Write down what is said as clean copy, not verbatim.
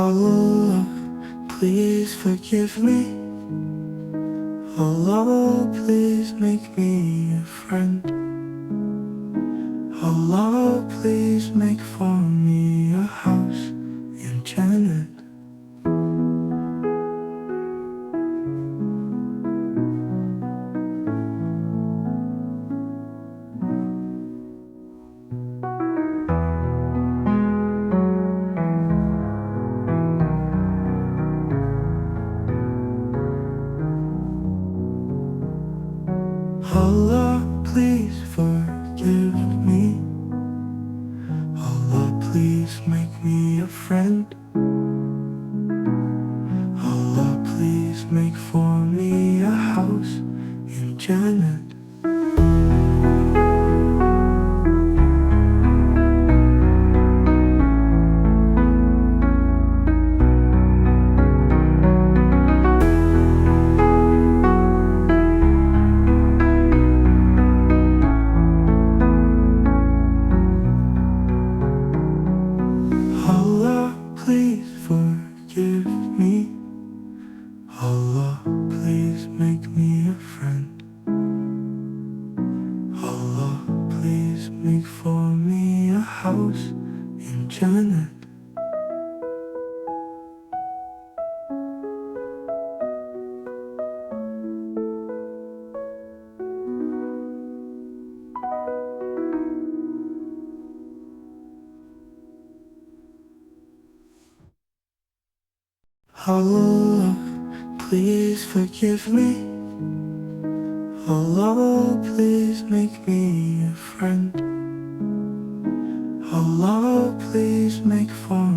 Allah, please forgive me. Allah, please make me a friend. Allah, please make for me a house in Jannah. Allah, please forgive me. Allah, please make me a friend. Allah, please make for me a house in Jannah. Allah, please forgive me. Allah, please make me a friend. Allah, please make for me a house in Jannah. Allah, please forgive me. Allah, please make me a friend. Allah, please make for